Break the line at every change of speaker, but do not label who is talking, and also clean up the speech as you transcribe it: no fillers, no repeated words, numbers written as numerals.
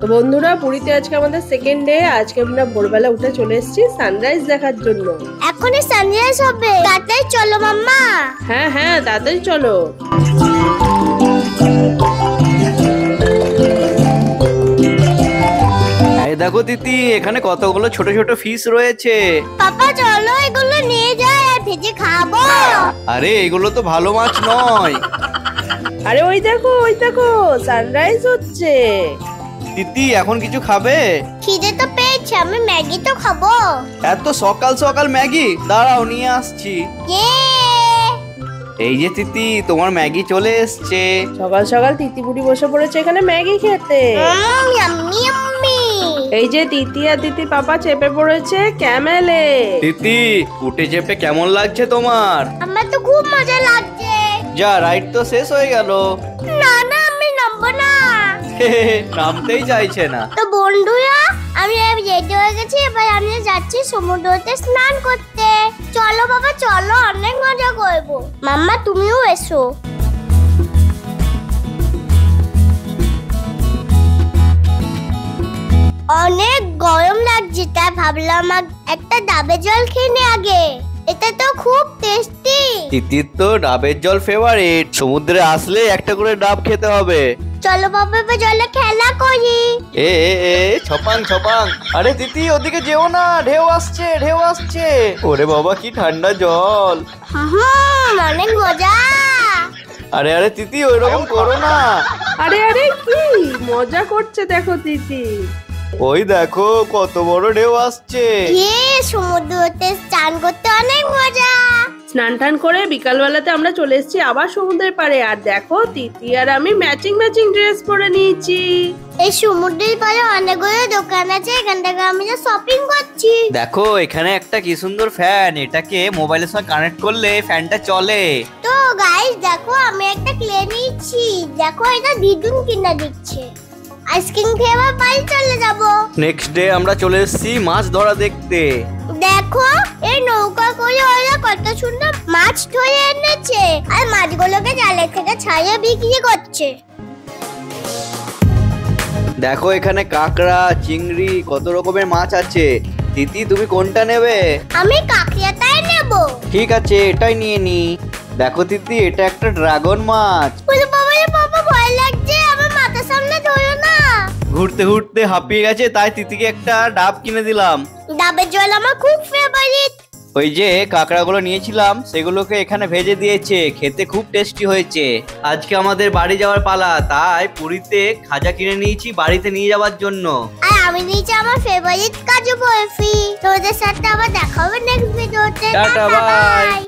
তো বন্ধুরা, পুরীতে আজকে আমাদের সেকেন্ড ডে। আজকে আমরা ভোরবেলা উঠে চলে এসেছি সানরাইজ দেখার জন্য।
এখনই সানরাইজ হবে, তাড়াতাড়ি চলো মাম্মা।
হ্যাঁ হ্যাঁ, তাড়াতাড়ি চলো।
এই দেখো তিতি, এখানে কতগুলো ছোট ছোট ফিশ রয়েছে।
পাপা চলো এগুলো নিয়ে যাই আর ভেজে খাবো।
আরে এগুলো তো ভালো মাছ নয়।
আরে ওই দেখো সানরাইজ হচ্ছে।
তিতি এখন কিছু খাবে?
খিদে তো পেয়েছে, আমি ম্যাগি তো খাবো।
এত সকাল সকাল ম্যাগি? দাঁড়াও নিয়ে আসছি। এই যে তিতি, তোমার ম্যাগি চলে এসছে।
সকাল সকাল তিতি বুড়ি বসে পড়েছে এখানে ম্যাগি খেতে।
Yummy yummy.
এই যে তিতি আর তিতি পাপা চেপে পড়েছে ক্যামেলে।
তিতি, উঠে চেপে কেমন লাগছে তোমার?
আমার তো খুব মজা লাগছে।
যা, রাইড তো শেষ হয়ে গেল।
না না, আমি নামবো না।
নামতেই চাইছে না।
তো বন্ধুরা, আমি রেডি হয়ে গেছি, এবার আমি যাচ্ছি সমুদ্রতে স্নান করতে। চলো বাবা চলো, অনেক মজা করবো। মাম্মা তুমিও এসো। অনেক গরম লাগছে, তাই ভাবলাম একটা ডাবের জল খেয়ে নে আগে। এটা তো খুব টেস্টি।
তিতির তো ডাবের জল ফেভারিট। সমুদ্রে আসলে একটা করে ডাব খেতে হবে।
চলো বাবা এবার জলে খেলা করি।
এ এ এ ছপাং ছপাং। আরে তিতি, ওদিকে যেও না, ঢেউ আসছে ঢেউ আসছে। ওরে বাবা, কি ঠান্ডা জল।
অনেক মজা।
আরে আরে তিতি, ওইরকম করো না।
আরে আরে, কি মজা করছে দেখো তিতি।
ওই দেখো কত বড় ঢেউ আসছে।
সমুদ্রতে স্নান করতে অনেক মজা।
স্নান টান করে বিকালবেলাতে আমরা চলে এসেছি আবার সমুদ্রের পাড়ে। আর দেখো তিতি আর আমি ম্যাচিং ড্রেস পরে নিয়েছি।
এই সমুদ্রের পাড়ে অনেকগুলো দোকান আছে, এখান থেকে আমি শপিং করছি।
দেখো এখানে একটা কি সুন্দর ফ্যান। এটাকে মোবাইলের সঙ্গে কানেক্ট করলে ফ্যানটা চলে।
তো গাইস দেখো, আমি একটা কিনে নিয়েছি। দেখো এটা দ্বিগুণ কিনা দিচ্ছে। আইসক্রিম খেয়ে আবার বাড়ি চলে যাব।
নেক্সট ডে আমরা চলে এসেছি মাছ ধরা দেখতে।
দেখো এই নৌকা করে ওরা কত সুন্দর মাছ ধরে এনেছে, আর মাছগুলোকে জালের থেকে ছাড়িয়ে বিক্রি করছে।
দেখো এখানে কাঁকড়া, চিংড়ি, কত রকমের মাছ আছে। তিতি, তুমি কোনটা নেবে?
আমি কাঁকড়াটাই নেব।
ঠিক আছে, এটাই নিয়ে নি। দেখো তিতি, এটা একটা ড্রাগন মাছ।
বলে বাবা রে বাবা, ভয় লাগছে, আমার মাথার সামনে ধরো না।
ঘুরতে ঘুরতে হাঁপিয়ে গেছে, তাই তিতিকে একটা ডাব কিনে দিলাম।
ডাবের জল আমার খুব ফেভারিট।
ওই যে কাঁকড়াগুলো নিয়েছিলাম, সেগুলোকে এখানে ভেজে দিয়েছে। খেতে খুব টেস্টি হয়েছে। আজকে আমাদের বাড়ি যাওয়ার পালা, তাই পুরীতে খাজা কিনে নিয়েছি বাড়িতে নিয়ে যাওয়ার জন্য।
আর আমি নিয়েছি আমার ফেভারিট কাজু বরফি। তোদের সাথে আবার দেখা হবে নেক্সট ভিডিওতে।
Tata, by.